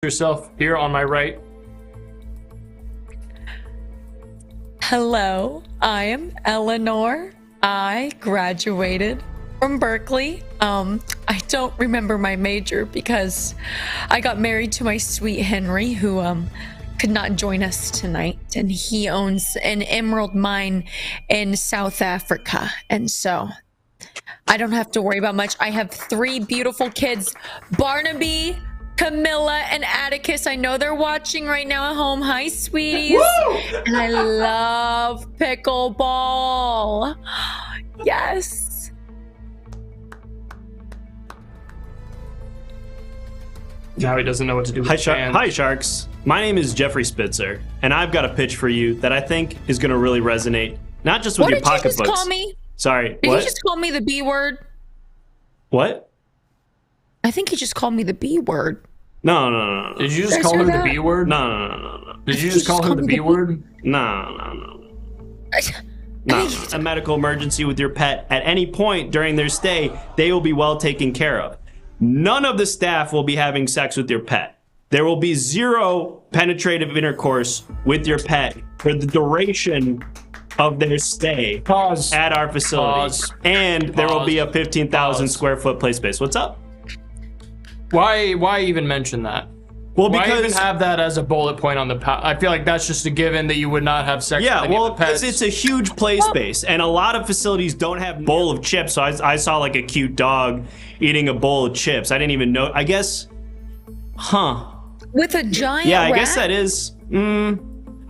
yourself here on my right. Hello, I am Eleanor. I graduated from Berkeley. I don't remember my major because I got married to my sweet Henry, who could not join us tonight, and he owns an emerald mine in South Africa, and so I don't have to worry about much. I have 3 beautiful kids, Barnaby, Camilla, and Atticus. I know they're watching right now at home. Hi, sweeties. Woo! And I love pickleball. Yes. Now he doesn't know what to do with Hi, Sharks. My name is Jeffrey Spitzer, and I've got a pitch for you that I think is going to really resonate, not just with your pocketbooks. What did you just call me? Sorry, Did you just call me the B word? What? I think you just called me the B word. No. Did you just call her the B word? No. Did you just call her the B word? No. A medical emergency with your pet at any point during their stay, they will be well taken care of. None of the staff will be having sex with your pet. There will be 0 penetrative intercourse with your pet for the duration of their stay at our facility. And there will be a 15,000 square foot play space. What's up? Why even mention that? Well, because why even have that as a bullet point on the I feel like that's just a given that you would not have sex with any of the pets. Because it's a huge play space, and a lot of facilities don't have a bowl of chips. So I saw like a cute dog eating a bowl of chips. I didn't even know. I guess, With a giant I rat? guess that is.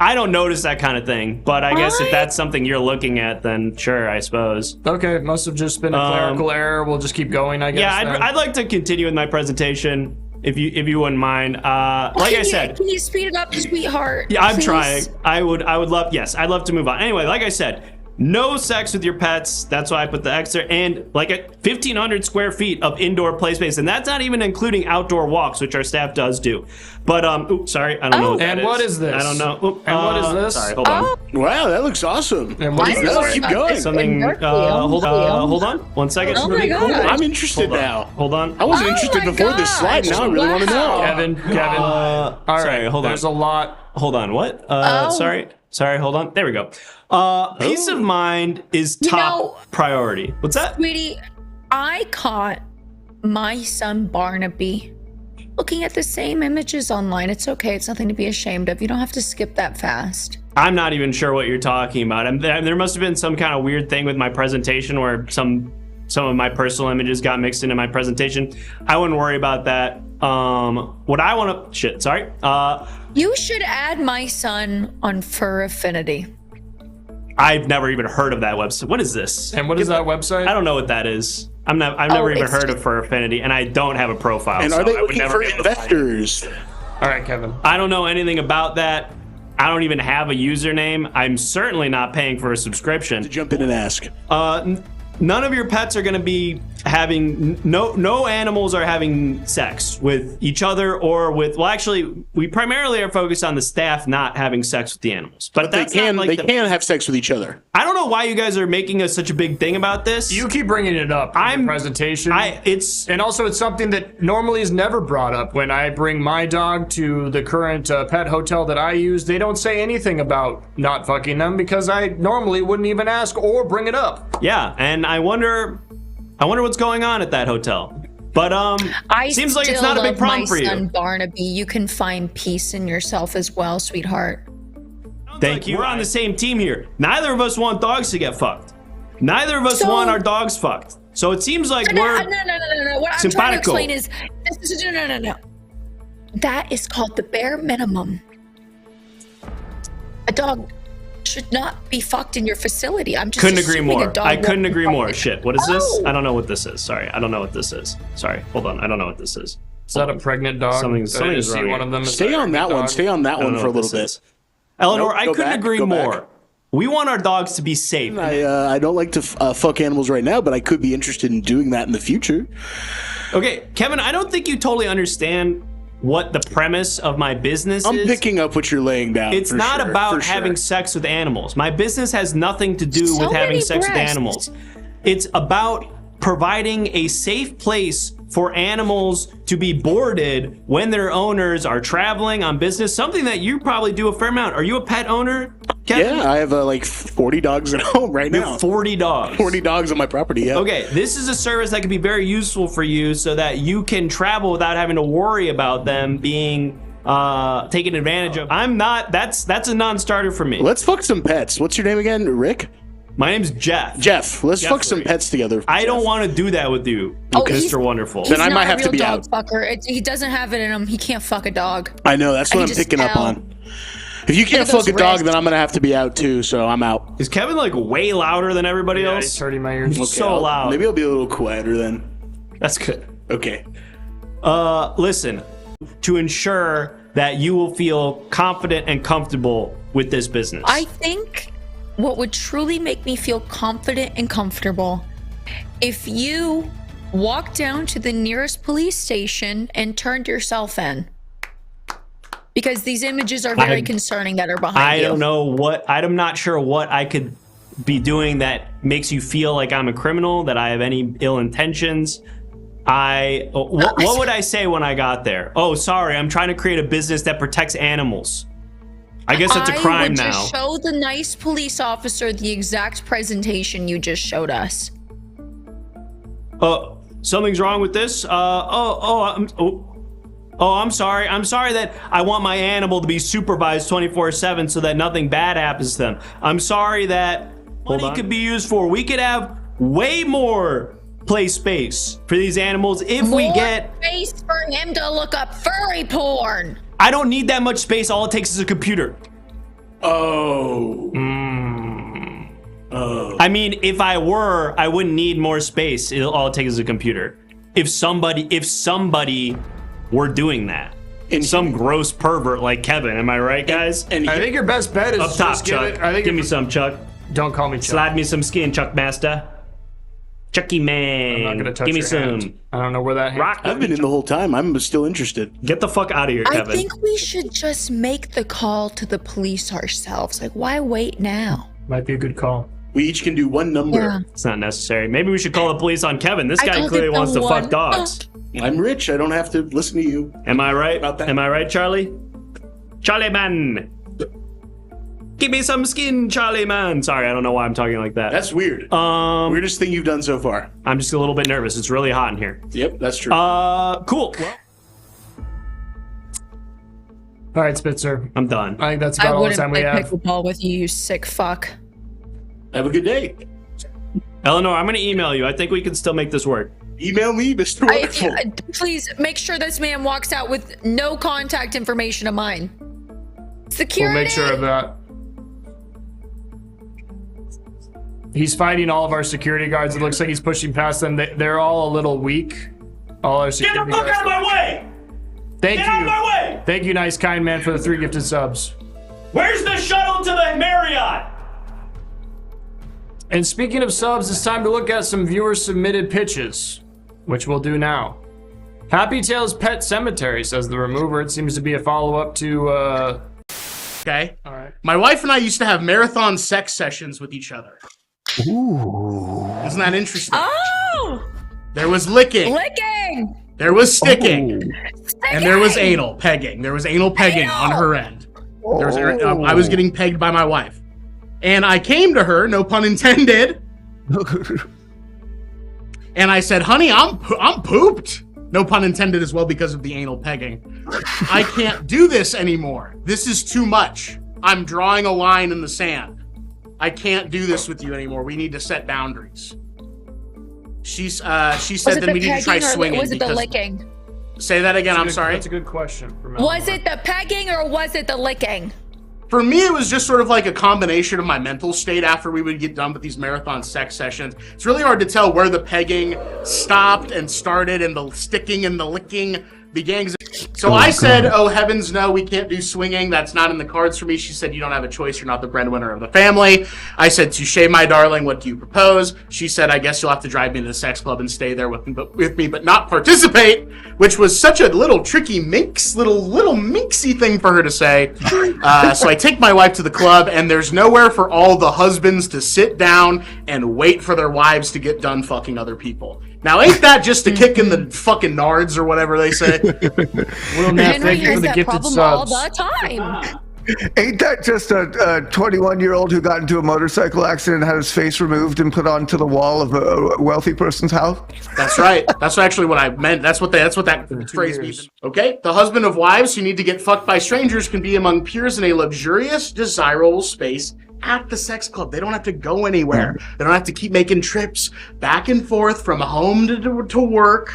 I don't notice that kind of thing, but I guess if that's something you're looking at, then sure, I suppose. Okay, must have just been a clerical error. We'll just keep going, I guess. Yeah, I'd like to continue with my presentation, if you wouldn't mind. Like I said, can you speed it up, sweetheart? Yeah, I'm please? trying. I would love. Yes, I'd love to move on. Anyway, like I said, no sex with your pets. That's why I put the X there. And like 1,500 square feet of indoor play space, and that's not even including outdoor walks, which our staff does do. But sorry, I don't know what that is. And what is this? I don't know. And what is this? Sorry, hold on. Wow, that looks awesome. And what is this? Keep going. Something. Hold on. 1 second. Oh my God. I'm interested now. Hold on. I wasn't interested my before this slide. Now I really want to know. Kevin. All right. Sorry, hold on. There's a lot. Hold on. What? Sorry. Hold on. There we go. Peace of mind is top priority. What's that? Sweetie, I caught my son Barnaby looking at the same images online. It's okay. It's nothing to be ashamed of. You don't have to skip that fast. I'm not even sure what you're talking about. There must have been some kind of weird thing with my presentation where some of my personal images got mixed into my presentation. I wouldn't worry about that. What I want to... You should add my son on Fur Affinity. I've never even heard of that website. What is this? And what is that website? I don't know what that is. I've never even heard of Fur Affinity, and I don't have a profile. And so are they I would looking never for be able to find it. investors? All right, Kevin. I don't know anything about that. I don't even have a username. I'm certainly not paying for a subscription. To jump in and ask. None of your pets are going to be having no animals are having sex with each other or with. Well, actually, we primarily are focused on the staff not having sex with the animals. But They that's not like they can have sex with each other. I don't know why you guys are making such a big thing about this. You keep bringing it up in your presentation. And also, it's something that normally is never brought up. When I bring my dog to the current pet hotel that I use, they don't say anything about not fucking them because I normally wouldn't even ask or bring it up. Yeah, and I wonder what's going on at that hotel. But seems like it's not a big problem for you. Son Barnaby, you can find peace in yourself as well, sweetheart. Thank you. We're on the same team here. Neither of us want dogs to get fucked. Neither of us want our dogs fucked. So it seems like we're no. What I'm trying to explain is no. That is called the bare minimum. A dog should not be fucked in your facility. I'm just couldn't agree more. I couldn't agree more. It. Shit. What is this? I don't know what this is. Sorry. I don't know what this is. Sorry. Hold on. I don't know what this is. Is that a pregnant dog? Something's wrong. One of them. Stay on that one. Stay on that one for a little bit. Eleanor, I couldn't agree more. We want our dogs to be safe. I don't like to fuck animals right now, but I could be interested in doing that in the future. Okay, Kevin, I don't think you totally understand what the premise of my business is. I'm picking up what you're laying down. It's not about having sex with animals. My business has nothing to do with having sex with animals. It's about providing a safe place for animals to be boarded when their owners are traveling on business, something that you probably do a fair amount. Are you a pet owner, Kevin? Yeah, I have like 40 dogs at home right now. 40 dogs. 40 dogs on my property, yeah. Okay, this is a service that could be very useful for you so that you can travel without having to worry about them being taken advantage of. That's a non-starter for me. Let's fuck some pets. What's your name again? Rick? My name's Jeff. Jeff, let's fuck some pets together. I don't want to do that with you, Mr. Wonderful. Then I might have to be out. Fucker. He doesn't have it in him. He can't fuck a dog. I know, that's what I'm picking up on. If you can't fuck a dog, then I'm gonna have to be out too, so I'm out. Is Kevin like way louder than everybody else? He's hurting my ears. Okay, so loud. Maybe I'll be a little quieter then. That's good. Okay. Listen, to ensure that you will feel confident and comfortable with this business. I think what would truly make me feel confident and comfortable if you walked down to the nearest police station and turned yourself in. Because these images are very concerning that are behind you. I'm not sure what I could be doing that makes you feel like I'm a criminal, that I have any ill intentions. What would I say when I got there? Oh, sorry, I'm trying to create a business that protects animals. I guess it's a crime now. I would just show the nice police officer the exact presentation you just showed us. Something's wrong with this? I'm sorry. I'm sorry that I want my animal to be supervised 24/7 so that nothing bad happens to them. I'm sorry that money could be used for. We could have way more play space for these animals if we get space for him to look up furry porn. I don't need that much space. All it takes is a computer. Oh. I mean, if I wouldn't need more space. All it takes is a computer. If somebody were doing that. And some gross pervert like Kevin, am I right, guys? And I think your best bet is up top, Chuck. Give me some, Chuck. Don't call me Chuck. Slide me some skin, Chuck Master. Chucky man. I'm not gonna touch Give me your some. Hand. I don't know where that rock. I've been in the whole time. I'm still interested. Get the fuck out of here, Kevin. I think we should just make the call to the police ourselves. Like, why wait now? Might be a good call. We each can do one number. Yeah. It's not necessary. Maybe we should call the police on Kevin. This guy clearly wants to fuck dogs. I'm rich. I don't have to listen to you. Am I right? About that? Am I right, Charlie? Charlie man. Give me some skin, Charlie man. Sorry, I don't know why I'm talking like that. That's weird. Weirdest thing you've done so far. I'm just a little bit nervous. It's really hot in here. Yep, that's true. Cool. All right, Spitzer. I'm done. I think that's about all the time we have. I wouldn't play pickleball with you, you sick fuck. Have a good day. Eleanor, I'm going to email you. I think we can still make this work. Email me, Mr. Wonderful. Please make sure this man walks out with no contact information of mine. Security. We'll make sure of that. He's fighting all of our security guards. It looks like he's pushing past them. They're all a little weak. All our security guards. Get the fuck out of my way! Thank you. Get out of my way! Thank you, nice kind man, for the 3 gifted subs. Where's the shuttle to the Marriott? And speaking of subs, it's time to look at some viewer submitted pitches, which we'll do now. Happy Tales Pet Cemetery, says the remover. It seems to be a follow-up to, Okay. All right. My wife and I used to have marathon sex sessions with each other. Ooh. Isn't that interesting? Oh! There was licking. Licking! There was sticking. Sticking! And there was anal pegging. There was anal pegging on her end. There was, I was getting pegged by my wife. And I came to her, no pun intended. And I said, honey, I'm pooped. No pun intended as well because of the anal pegging. I can't do this anymore. This is too much. I'm drawing a line in the sand. I can't do this with you anymore. We need to set boundaries. She said that we need to try swinging. Was it the licking? Say that again, I'm sorry. That's a good question. Was it the pegging or was it the licking? For me, it was just sort of like a combination of my mental state after we would get done with these marathon sex sessions. It's really hard to tell where the pegging stopped and started and the sticking and the licking began. So I said, oh, heavens no, we can't do swinging. That's not in the cards for me. She said, you don't have a choice. You're not the breadwinner of the family. I said, touche, my darling, what do you propose? She said, I guess you'll have to drive me to the sex club and stay there with me, but not participate, which was such a little tricky little minxy thing for her to say. So I take my wife to the club, and there's nowhere for all the husbands to sit down and wait for their wives to get done fucking other people. Now, ain't that just a kick in the fucking nards or whatever they say? Henry has that problem all the time. Ain't that just a 21-year-old who got into a motorcycle accident and had his face removed and put onto the wall of a wealthy person's house? That's right. That's actually what I meant. That's what that phrase means. Okay, the husband of wives who need to get fucked by strangers can be among peers in a luxurious, desirable space at the sex club. They don't have to go anywhere. They don't have to keep making trips back and forth from home to work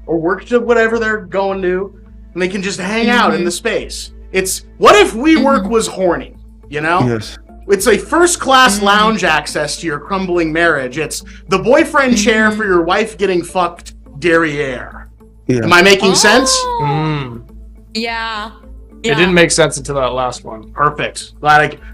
or work to whatever they're going to, and they can just hang out in the space. It's what if WeWork was horny, you know? Yes. It's a first-class lounge access to your crumbling marriage. It's the boyfriend chair for your wife getting fucked derriere. Yeah. Am I making sense? Yeah. It didn't make sense until that last one. Perfect.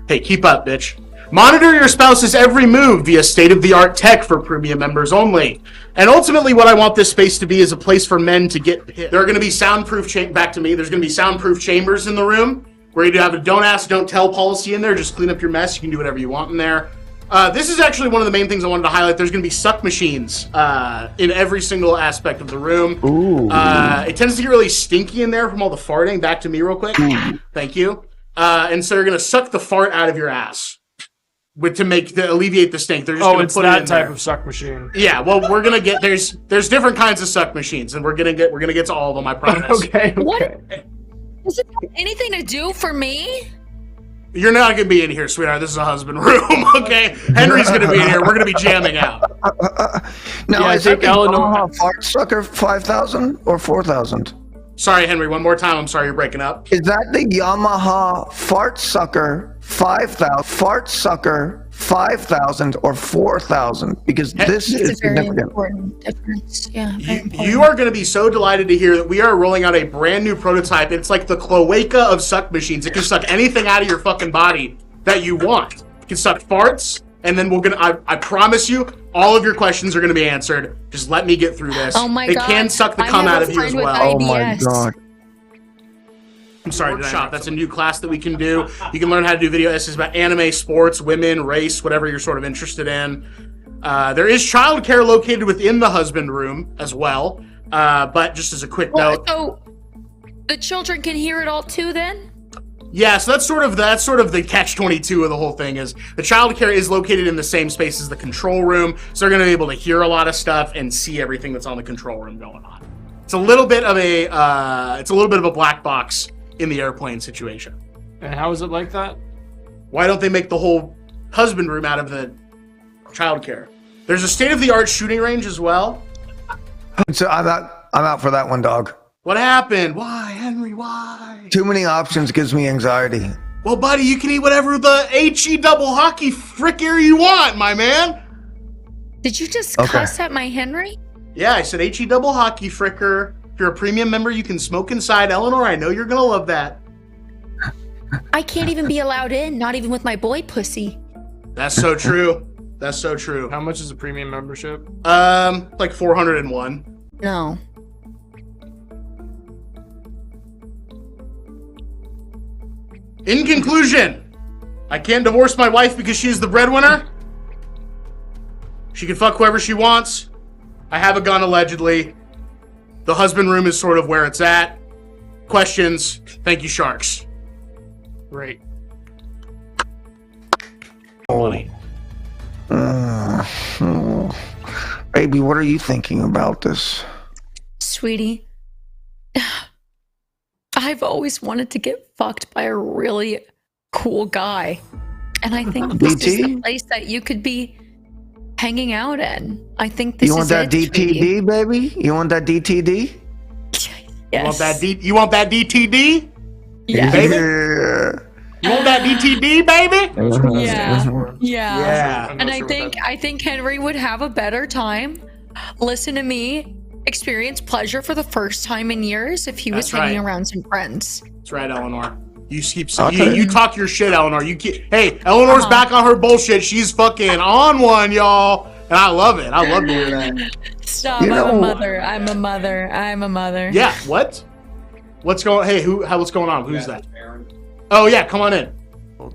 Hey, keep up, bitch. Monitor your spouse's every move via state-of-the-art tech for premium members only. And ultimately, what I want this space to be is a place for men to get hit. There are going to be soundproof There's going to be soundproof chambers in the room where you have a don't ask, don't tell policy in there. Just clean up your mess. You can do whatever you want in there. This is actually one of the main things I wanted to highlight. There's going to be suck machines in every single aspect of the room. Ooh. It tends to get really stinky in there from all the farting. Back to me real quick. Thank you. And so you're going to suck the fart out of your ass. To alleviate the stink. They're just gonna put it in type there. of suck machine. Yeah, well, we're gonna get there's different kinds of suck machines, and we're gonna get to all of them. I promise. Okay. What? Does it have anything to do for me? You're not gonna be in here, sweetheart. This is a husband room, okay? Henry's gonna be in here. We're gonna be jamming out. No, I think Eleanor fart sucker 5,000 or 4,000. Sorry, Henry. One more time. I'm sorry, you're breaking up. Is that the Yamaha fart sucker 5,000? Fart sucker 5,000 or 4,000? Because this is a very significant. important difference. Yeah. You are going to be so delighted to hear that we are rolling out a brand new prototype. It's like the cloaca of suck machines. It can suck anything out of your fucking body that you want. It can suck farts. And then I promise you, all of your questions are going to be answered. Just let me get through this. Oh my God. It can suck the cum out of you as well. Oh my God. I'm sorry, workshop. That's a new class that we can do. You can learn how to do video essays about anime, sports, women, race, whatever you're sort of interested in. There is childcare located within the husband room as well. But just as a quick note. So the children can hear it all too then? Yeah, so that's sort of the catch-22 of the whole thing is the childcare is located in the same space as the control room, so they're going to be able to hear a lot of stuff and see everything that's on the control room going on. It's a little bit of a black box in the airplane situation. And how is it like that? Why don't they make the whole husband room out of the childcare? There's a state-of-the-art shooting range as well. So I'm out for that one, dog. What happened? Why, Henry? Why? Too many options gives me anxiety. Well, buddy, you can eat whatever the HE double hockey fricker you want, my man. Did you just cuss at my Henry? Yeah, I said HE double hockey fricker. If you're a premium member, you can smoke inside. Eleanor, I know you're going to love that. I can't even be allowed in, not even with my boy pussy. That's so true. That's so true. How much is a premium membership? Like 401. No. In conclusion, I can't divorce my wife because she's the breadwinner. She can fuck whoever she wants. I have a gun, allegedly. The husband room is sort of where it's at. Questions? Thank you, Sharks. Great. Baby, what are you thinking about this? Sweetie, I've always wanted to get fucked by a really cool guy. And I think this is the place that you could be hanging out in. I think this is it. You want that DTD, baby? You want that DTD? Yes. You want that DTD? Yeah. Baby? You want that DTD, baby? Yeah. And I think Henry would have a better time. Listen to me. Experience pleasure for the first time in years if he was hanging around some friends. That's right, Eleanor. You keep you talk your shit, Eleanor. Hey, Eleanor's back on her bullshit. She's fucking on one, y'all. And I love it. I love to hear that. Stop. I'm a mother. Yeah, what? What's going what's going on? Who's that? Oh yeah, come on in.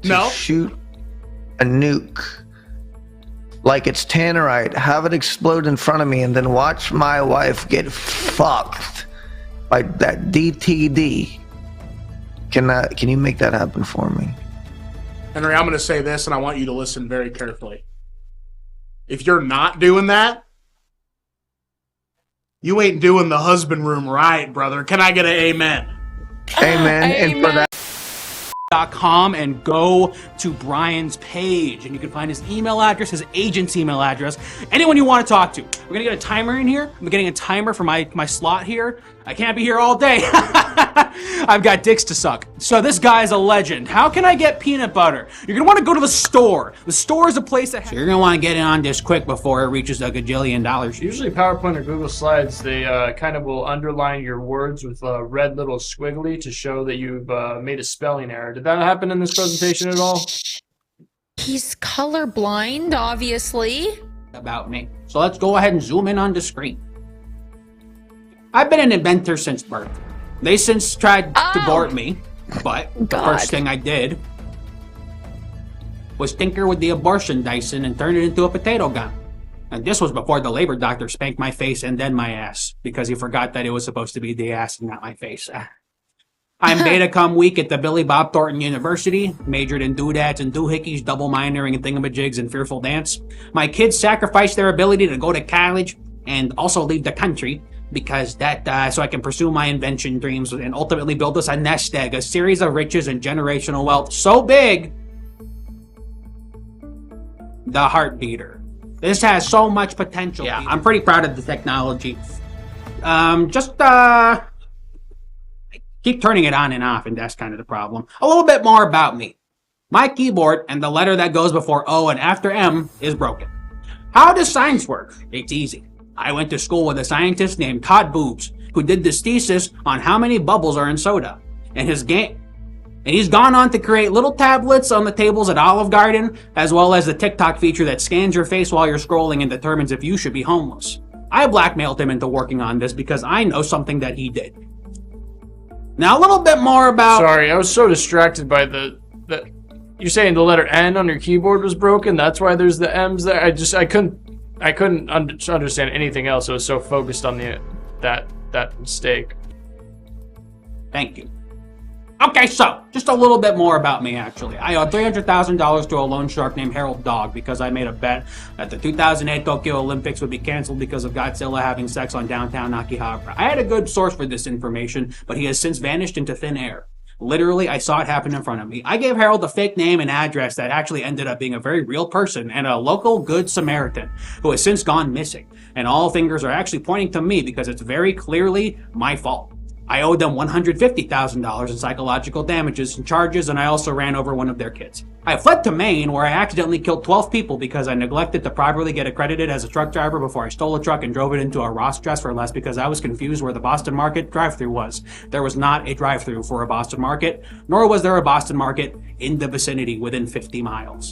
No. Shoot a nuke like it's tannerite, have it explode in front of me, and then watch my wife get fucked by that DTD. Can you make that happen for me? Henry, I'm going to say this, and I want you to listen very carefully. If you're not doing that, you ain't doing the husband room right, brother. Can I get an amen? Amen. And for that. .com and go to Brian's page, and you can find his email address, his agent's email address, anyone you want to talk to. We're gonna get a timer in here. I'm getting a timer for my slot here. I can't be here all day. I've got dicks to suck. So this guy's a legend. How can I get peanut butter? You're gonna want to go to the store. The store is a place that. So you're gonna want to get in on this quick before it reaches $1 gajillion. Usually PowerPoint or Google Slides, they kind of will underline your words with a red little squiggly to show that you've made a spelling error. Did that happen in this presentation at all? He's colorblind, obviously. About me. So let's go ahead and zoom in on the screen. I've been an inventor since birth. They since tried to abort me, but the first thing I did was tinker with the abortion Dyson and turn it into a potato gun. And this was before the labor doctor spanked my face and then my ass, because he forgot that it was supposed to be the ass and not my face. I'm Beta Cum Week at the Billy Bob Thornton University, majored in doodads and doohickeys, double minoring in thingamajigs and fearful dance. My kids sacrificed their ability to go to college and also leave the country because that, so I can pursue my invention dreams and ultimately build us a nest egg, a series of riches and generational wealth so big, the heartbeater. This has so much potential. Yeah, I'm pretty proud of the technology. Keep turning it on and off, and that's kind of the problem. A little bit more about me. My keyboard and the letter that goes before O and after M is broken. How does science work? It's easy. I went to school with a scientist named Todd Boobs, who did this thesis on how many bubbles are in soda. And he's gone on to create little tablets on the tables at Olive Garden, as well as the TikTok feature that scans your face while you're scrolling and determines if you should be homeless. I blackmailed him into working on this because I know something that he did. Now a little bit more about... Sorry, I was so distracted by the you're saying the letter N on your keyboard was broken? That's why there's the M's there? I couldn't understand anything else. I was so focused on that mistake. Thank you. Okay, so, just a little bit more about me, actually. I owe $300,000 to a loan shark named Harold Dog because I made a bet that the 2008 Tokyo Olympics would be canceled because of Godzilla having sex on downtown Akihabara. I had a good source for this information, but he has since vanished into thin air. Literally, I saw it happen in front of me. I gave Harold a fake name and address that actually ended up being a very real person and a local good Samaritan who has since gone missing. And all fingers are actually pointing to me because it's very clearly my fault. I owed them $150,000 in psychological damages and charges, and I also ran over one of their kids. I fled to Maine, where I accidentally killed 12 people because I neglected to properly get accredited as a truck driver before I stole a truck and drove it into a Ross Dress for Less because I was confused where the Boston Market drive-thru was. There was not a drive-thru for a Boston Market, nor was there a Boston Market in the vicinity within 50 miles.